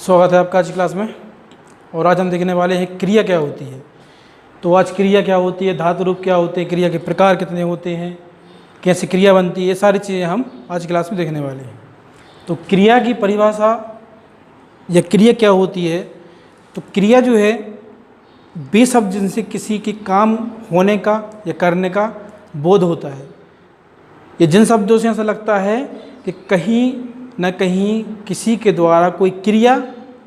स्वागत है आपका आज की क्लास में। और आज हम देखने वाले हैं क्रिया क्या होती है। तो आज क्रिया क्या होती है, धातु रूप क्या होते हैं, क्रिया के प्रकार कितने होते हैं, कैसे क्रिया बनती है, ये सारी चीज़ें हम आज की क्लास में देखने वाले हैं। तो क्रिया की परिभाषा या क्रिया क्या होती है, तो क्रिया जो है वे शब्द जिनसे किसी के काम होने का या करने का बोध होता है। ये जिन शब्दों से ऐसा लगता है कि कहीं न कहीं किसी के द्वारा कोई क्रिया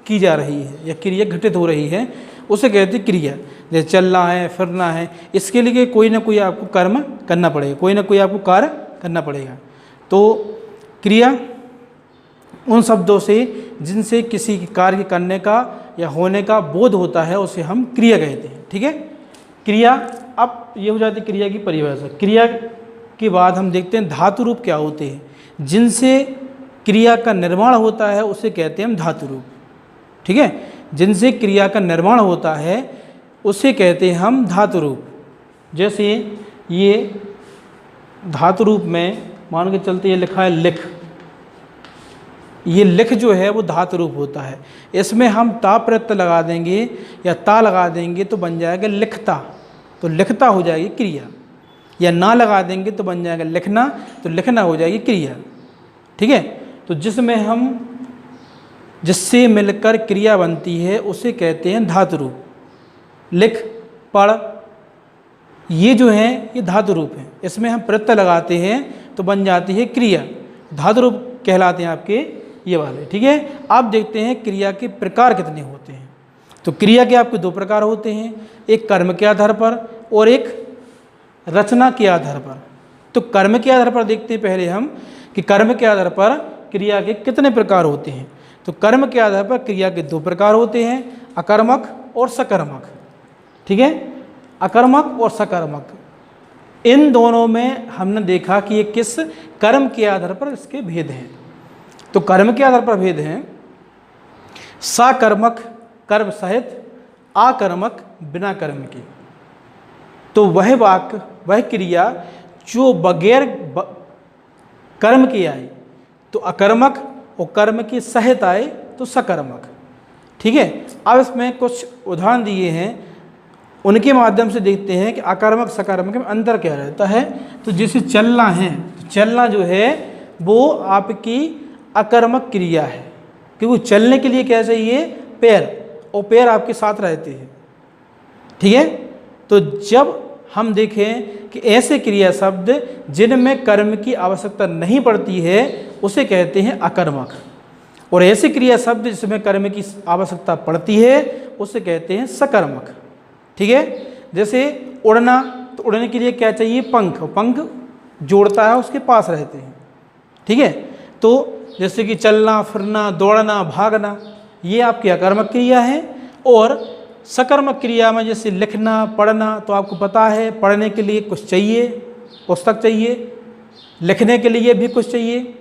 की जा रही है या क्रिया घटित हो रही है, उसे कहते हैं क्रिया। जैसे चलना है, फिरना है, इसके लिए कोई ना कोई आपको कर्म करना पड़ेगा, कोई ना कोई आपको कार्य करना पड़ेगा। तो क्रिया उन शब्दों से जिनसे किसी कार्य करने का या होने का बोध होता है, उसे हम क्रिया कहते हैं। ठीक है, क्रिया। अब ये हो जाती है क्रिया की परिभाषा। क्रिया के बाद हम देखते हैं धातु रूप क्या होते हैं, जिनसे क्रिया का निर्माण होता है, उसे कहते हैं हम धातु रूप। ठीक है, जिनसे क्रिया का निर्माण होता है उसे कहते हैं हम धातु रूप। जैसे ये धातु रूप में मान के चलते ये लिखा है लिख, ये लिख जो है वो धातु रूप होता है। इसमें हम ता प्रत्यय लगा देंगे या ता लगा देंगे तो बन जाएगा लिखता, तो लिखता हो जाएगी क्रिया। या ना लगा देंगे तो बन जाएगा लिखना, तो लिखना हो जाएगी क्रिया। ठीक है, तो जिससे मिलकर क्रिया बनती है उसे कहते हैं धातु रूप। लिख, पढ़, ये जो है ये धातु रूप है। इसमें हम प्रत्यय लगाते हैं तो बन जाती है क्रिया, धातु रूप कहलाते हैं आपके ये वाले। ठीक है, अब देखते हैं क्रिया के प्रकार कितने होते हैं। तो क्रिया के आपके दो प्रकार होते हैं, एक कर्म के आधार पर और एक रचना के आधार पर। तो कर्म के आधार पर देखते हैं पहले हम कि कर्म के आधार पर क्रिया के कितने प्रकार होते हैं। तो कर्म के आधार पर क्रिया के दो प्रकार होते हैं, अकर्मक और सकर्मक। ठीक है, अकर्मक और सकर्मक, इन दोनों में हमने देखा कि ये किस कर्म के आधार पर इसके भेद हैं। तो कर्म के आधार पर भेद हैं सकर्मक कर्म सहित, अकर्मक बिना कर्म के। तो वह वाक्य, वह क्रिया जो बगैर कर्म के आए तो अकर्मक, और कर्म के सहित आए तो सकर्मक। ठीक है, अब इसमें कुछ उदाहरण दिए हैं, उनके माध्यम से देखते हैं कि अकर्मक सकर्मक में अंतर क्या रहता है। तो जैसे चलना है, तो चलना जो है वो आपकी अकर्मक क्रिया है, क्योंकि चलने के लिए क्या चाहिए, पैर, और पैर आपके साथ रहते हैं। ठीक है, तो जब हम देखें कि ऐसे क्रिया शब्द जिनमें कर्म की आवश्यकता नहीं पड़ती है उसे कहते हैं अकर्मक, और ऐसे क्रिया शब्द जिसमें कर्म की आवश्यकता पड़ती है उसे कहते हैं सकर्मक। ठीक है, जैसे उड़ना, तो उड़ने के लिए क्या चाहिए, पंख, पंख जोड़ता है उसके पास रहते हैं। ठीक है, तो जैसे कि चलना, फिरना, दौड़ना, भागना, ये आपकी अकर्मक क्रिया है। और सकर्मक क्रिया में जैसे लिखना, पढ़ना, तो आपको पता है पढ़ने के लिए कुछ चाहिए, पुस्तक चाहिए, लिखने के लिए भी कुछ चाहिए,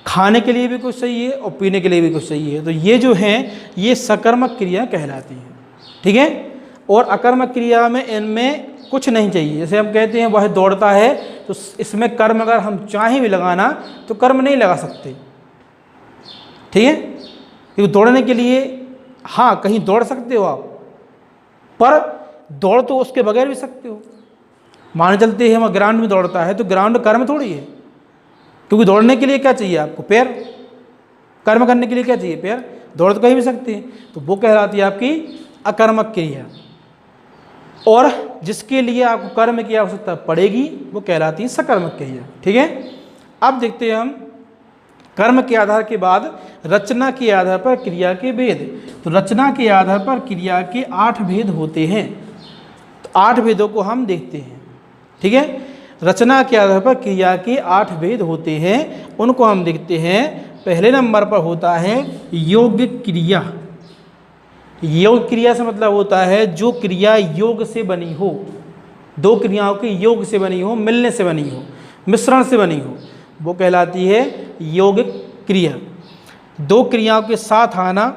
खाने के लिए भी कुछ चाहिए और पीने के लिए भी कुछ चाहिए। तो ये जो हैं ये सकर्मक क्रिया कहलाती हैं। ठीक है, और अकर्मक क्रिया में इनमें कुछ नहीं चाहिए। जैसे हम कहते हैं वह दौड़ता है, तो इसमें कर्म अगर हम चाहें भी लगाना तो कर्म नहीं लगा सकते। ठीक है, क्योंकि दौड़ने के लिए हाँ कहीं दौड़ सकते हो आप, पर दौड़ तो उसके बगैर भी सकते हो। मान चलते हैं हम ग्राउंड में दौड़ता है, तो ग्राउंड कर्म थोड़ी है, क्योंकि दौड़ने के लिए क्या चाहिए आपको, पैर, कर्म करने के लिए क्या चाहिए, पैर, दौड़ तो कहीं भी सकते हैं। तो वो कहलाती है आपकी अकर्मक क्रिया। और जिसके लिए आपको कर्म की आवश्यकता पड़ेगी वो कहलाती है सकर्मक क्रिया। ठीक है, अब देखते हैं हम कर्म के आधार के बाद रचना के आधार पर क्रिया के भेद। तो रचना के आधार पर क्रिया के 8 भेद होते हैं। तो 8 भेदों को हम देखते हैं। ठीक है, रचना के आधार पर क्रिया के 8 भेद होते हैं, उनको हम देखते हैं। पहले नंबर पर होता है योग क्रिया। योग क्रिया से मतलब होता है जो क्रिया योग से बनी हो, दो क्रियाओं के योग से बनी हो, मिलने से बनी हो, मिश्रण से बनी हो, वो कहलाती है योग क्रिया। दो क्रियाओं के साथ आना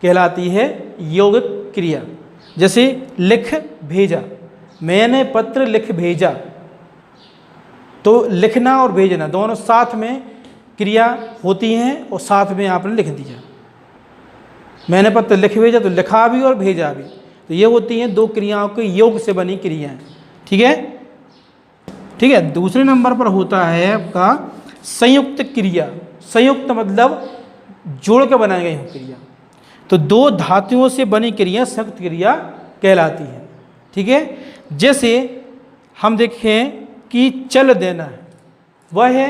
कहलाती है योग क्रिया। जैसे लिख भेजा, मैंने पत्र लिख भेजा, तो लिखना और भेजना दोनों साथ में क्रिया होती हैं और साथ में आपने लिख दिया। मैंने पत्र लिख भेजा तो लिखा भी और भेजा भी। तो ये होती हैं दो क्रियाओं के योग से बनी क्रियाएं। ठीक है, ठीक है। दूसरे नंबर पर होता है आपका संयुक्त क्रिया। संयुक्त मतलब जोड़ के बनाई गई हो क्रिया। तो दो धातुओं से बनी क्रिया संयुक्त क्रिया कहलाती है। ठीक है, जैसे हम देखें कि चल देना है, वह है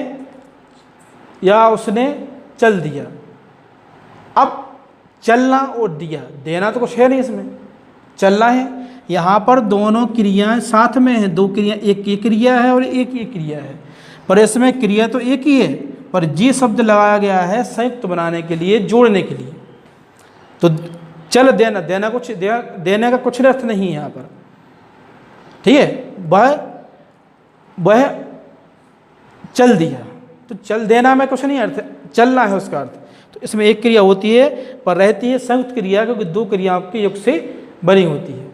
या उसने चल दिया। अब चलना और दिया, देना तो कुछ है नहीं, इसमें चलना है। यहाँ पर दोनों क्रियाएं साथ में हैं, दो क्रिया, एक ये क्रिया है और एक ये क्रिया है, पर इसमें क्रिया तो एक ही है, पर जी शब्द लगाया गया है संयुक्त बनाने के लिए, जोड़ने के लिए। तो चल देना, देना कुछ देने का कुछ अर्थ नहीं है यहाँ पर। ठीक है, वह चल दिया, तो चल देना में कुछ नहीं अर्थ, चलना है उसका अर्थ। तो इसमें एक क्रिया होती है पर रहती है संयुक्त क्रिया, क्योंकि दो क्रियाओं के योग से बनी होती है,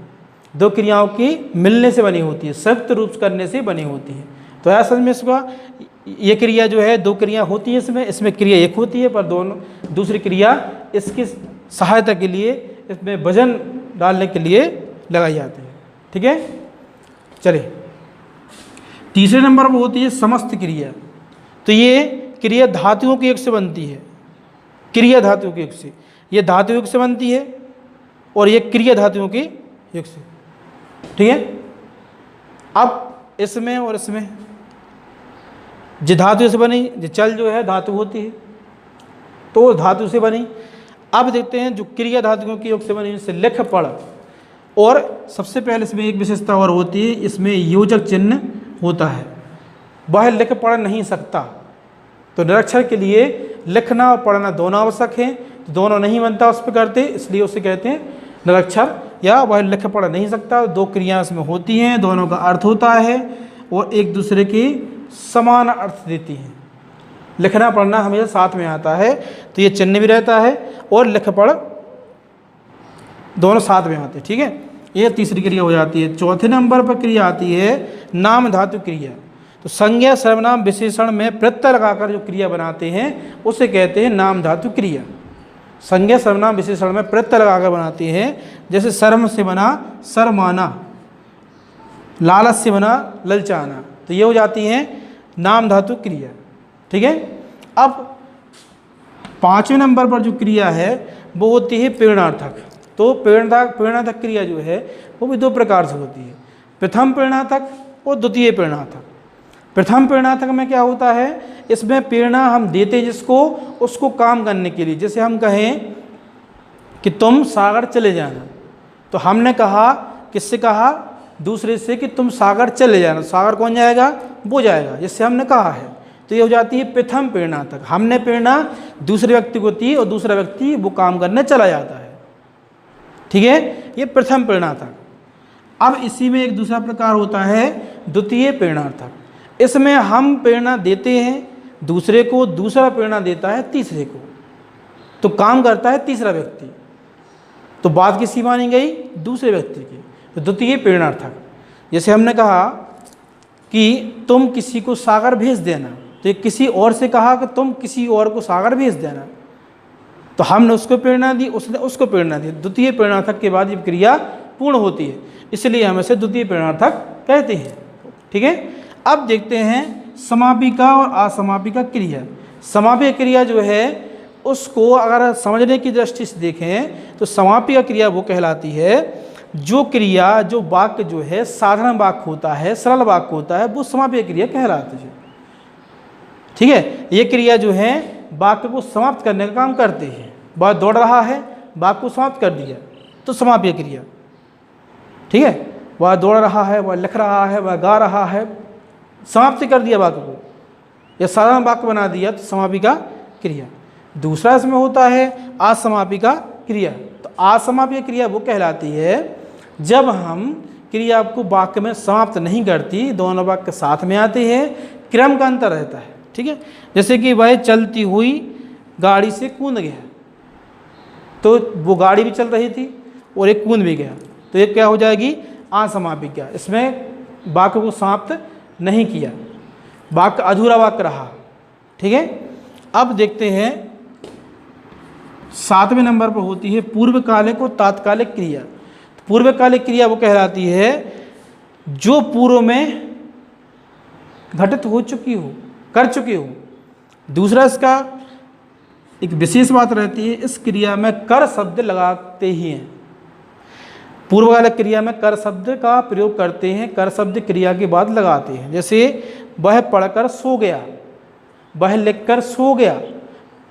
दो क्रियाओं की मिलने से बनी होती है, संयुक्त रूप करने से बनी होती है। तो ऐसा में इसका ये क्रिया जो है, दो क्रिया होती है इसमें क्रिया एक होती है, पर दोनों दूसरी क्रिया इसकी सहायता के लिए, इसमें वजन डालने के लिए लगाई जाती है। ठीक है, चलिए तीसरे नंबर पर होती है समस्त क्रिया। तो ये क्रिया धातुओं के योग से बनती है, क्रिया धातुओं के योग से, ये धातु योग से बनती है और ये क्रिया धातुओं के योग से। ठीक है, अब इसमें और इसमें जो धातु से बनी, जो चल जो है धातु होती है, तो धातु से बनी। अब देखते हैं जो क्रिया धातुओं के योग से बनी, जैसे लिख पढ़। और सबसे पहले इसमें एक विशेषता और होती है, इसमें योजक चिन्ह होता है, वह लिख पढ़ नहीं सकता। तो निरक्षर के लिए लिखना और पढ़ना दोनों आवश्यक हैं, तो दोनों नहीं बनता उस पर करते, इसलिए उसे कहते हैं निरक्षर, या वह लिख पढ़ नहीं सकता। दो क्रियाएं इसमें होती हैं, दोनों का अर्थ होता है और एक दूसरे की समान अर्थ देती हैं। लिखना पढ़ना हमेशा साथ में आता है, तो ये चिन्ह भी रहता है और लिख पढ़ दोनों साथ में आते हैं। ठीक है, ये तीसरी क्रिया हो जाती है। चौथे नंबर पर क्रिया आती है नाम धातु क्रिया। तो संज्ञा सर्वनाम विशेषण में प्रत्यय लगाकर जो क्रिया बनाते हैं उसे कहते हैं नाम धातु क्रिया। संज्ञा सर्वनाम विशेषण में प्रत्यय लगाकर बनाते हैं, जैसे शर्म से बना शर्माना, लालच से बना ललचाना, तो ये हो जाती हैं नाम धातु क्रिया। ठीक है, अब पाँचवें नंबर पर जो क्रिया है वो होती है प्रेरणार्थक। तो प्रेरणार्थक क्रिया जो है वो भी दो प्रकार से होती है, प्रथम प्रेरणार्थक और द्वितीय प्रेरणार्थक। प्रथम प्रेरणार्थक में क्या होता है, इसमें प्रेरणा हम देते जिसको, उसको काम करने के लिए। जैसे हम कहें कि तुम सागर चले जाना, तो हमने कहा, किससे कहा, दूसरे से, कि तुम सागर चले जाना। सागर कौन जाएगा, वो जाएगा जिससे हमने कहा है। तो ये हो जाती है प्रथम प्रेरणार्थक। हमने प्रेरणा दूसरे व्यक्ति को दी और दूसरा व्यक्ति वो काम करने चला जाता है। ठीक है, ये प्रथम प्रेरणार्थक। अब इसी में एक दूसरा प्रकार होता है द्वितीय प्रेरणार्थक। इसमें हम प्रेरणा देते हैं दूसरे को, दूसरा प्रेरणा देता है तीसरे को, तो काम करता है तीसरा व्यक्ति। तो बात किसकी मानी गई, दूसरे व्यक्ति की। तो द्वितीय प्रेरणार्थक, जैसे हमने कहा कि तुम किसी को सागर भेज देना, तो ये किसी और से कहा कि तुम किसी और को सागर भेज देना, तो हमने उसको प्रेरणा दी, उसने उसको प्रेरणा दी। द्वितीय प्रेरणार्थक के बाद ये क्रिया पूर्ण होती है, इसलिए हम इसे द्वितीय प्रेरणार्थक कहते हैं। ठीक है, अब देखते हैं समापिका और असमापिका क्रिया। समापिका क्रिया जो है उसको अगर समझने की दृष्टि से देखें तो समापिका क्रिया वो कहलाती है जो क्रिया, जो वाक्य जो है साधारण वाक्य होता है, सरल वाक्य होता है, वो समापिका क्रिया कहलाती है। ठीक है, ये क्रिया जो है वाक्य को समाप्त करने का काम करते हैं। वह दौड़ रहा है, वाक्य को समाप्त कर दिया, तो समापिका क्रिया। ठीक है, वह दौड़ रहा है, वह लिख रहा है, वह गा रहा है, समाप्ति कर दिया वाक्य को, या साधारण वाक्य बना दिया, तो समापिका क्रिया। दूसरा इसमें होता है असमापिका क्रिया। तो असमापिका क्रिया वो कहलाती है जब हम क्रिया को वाक्य में समाप्त नहीं करती, दोनों वाक्य साथ में आते हैं, क्रम का अंतर रहता है। ठीक है, जैसे कि वह चलती हुई गाड़ी से कूद गया, तो वो गाड़ी भी चल रही थी और एक कूद भी गया, तो ये क्या हो जाएगी, असमापिका। इसमें वाक्य को समाप्त नहीं किया, वाक्य अधूरा वाक्य रहा। ठीक है, अब देखते हैं 7वें नंबर पर होती है पूर्वकालिक और तात्कालिक क्रिया। तो पूर्वकालिक क्रिया वो कहलाती है जो पूर्व में घटित हो चुकी हो, कर चुकी हो। दूसरा इसका एक विशेष बात रहती है, इस क्रिया में कर शब्द लगाते ही हैं। पूर्वकालिक क्रिया में कर शब्द का प्रयोग करते हैं, कर शब्द क्रिया के बाद लगाते हैं। जैसे वह पढ़कर सो गया, वह लिखकर सो गया,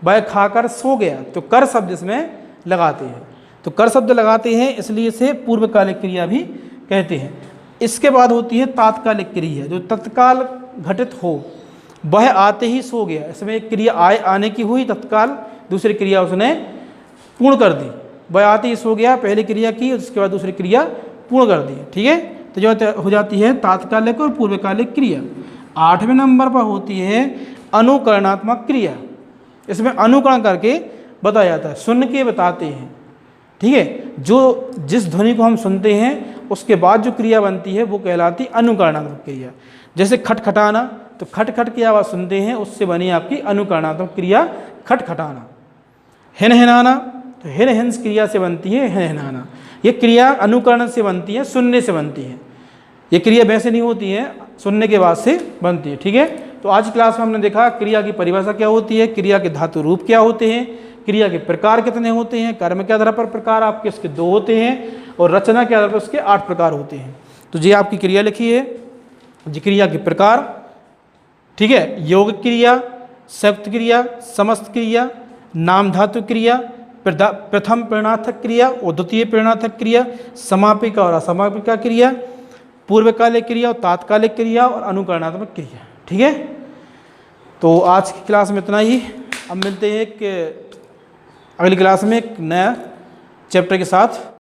वह खाकर सो गया, तो कर शब्द इसमें लगाते हैं। तो कर शब्द लगाते हैं इसलिए इसे पूर्वकालिक क्रिया भी कहते हैं। इसके बाद होती है तात्कालिक क्रिया, जो तत्काल घटित हो। वह आते ही सो गया, इसमें एक क्रिया आने की हुई, तत्काल दूसरी क्रिया उसने पूर्ण कर दी। वह आते ही सो गया, पहली क्रिया की, उसके बाद दूसरी क्रिया पूर्ण कर दी। ठीक है, तो जो हो जाती है तात्कालिक और पूर्वकालिक क्रिया। 8वें नंबर पर होती है अनुकरणात्मक क्रिया। इसमें अनुकरण करके बताया जाता है, सुन के बताते हैं। ठीक है, जो जिस ध्वनि को हम सुनते हैं उसके बाद जो क्रिया बनती है वो कहलाती अनुकरणात्मक क्रिया। जैसे खटखटाना, तो खटखट की आवाज़ सुनते हैं, उससे बनी आपकी अनुकरणात्मक क्रिया खटखटाना। हिनहिनाना, तो हिन हिंस क्रिया से बनती है हिनहिनाना। ये क्रिया अनुकरण से बनती है, सुनने से बनती है। ये क्रिया वैसे नहीं होती है, सुनने के बाद से बनती है। ठीक है, तो आज क्लास में हमने देखा क्रिया की परिभाषा क्या होती है, क्रिया के धातु रूप क्या होते हैं, क्रिया के प्रकार कितने होते हैं, कर्म के आधार पर प्रकार आपके इसके 2 होते हैं, और रचना के आधार पर उसके 8 प्रकार होते हैं। तो ये आपकी क्रिया लिखी है, जी क्रिया के प्रकार। ठीक है, योग क्रिया, संयुक्त क्रिया, समस्त क्रिया, नाम धातु क्रिया, प्रथम प्रेरणार्थक क्रिया और द्वितीय प्रेरणार्थक क्रिया, समापिका और असमापिका क्रिया, पूर्वकालिक क्रिया और तात्कालिक क्रिया, और अनुकरणात्मक क्रिया। ठीक है, तो आज की क्लास में इतना ही। अब मिलते हैं एक अगली क्लास में एक नया चैप्टर के साथ।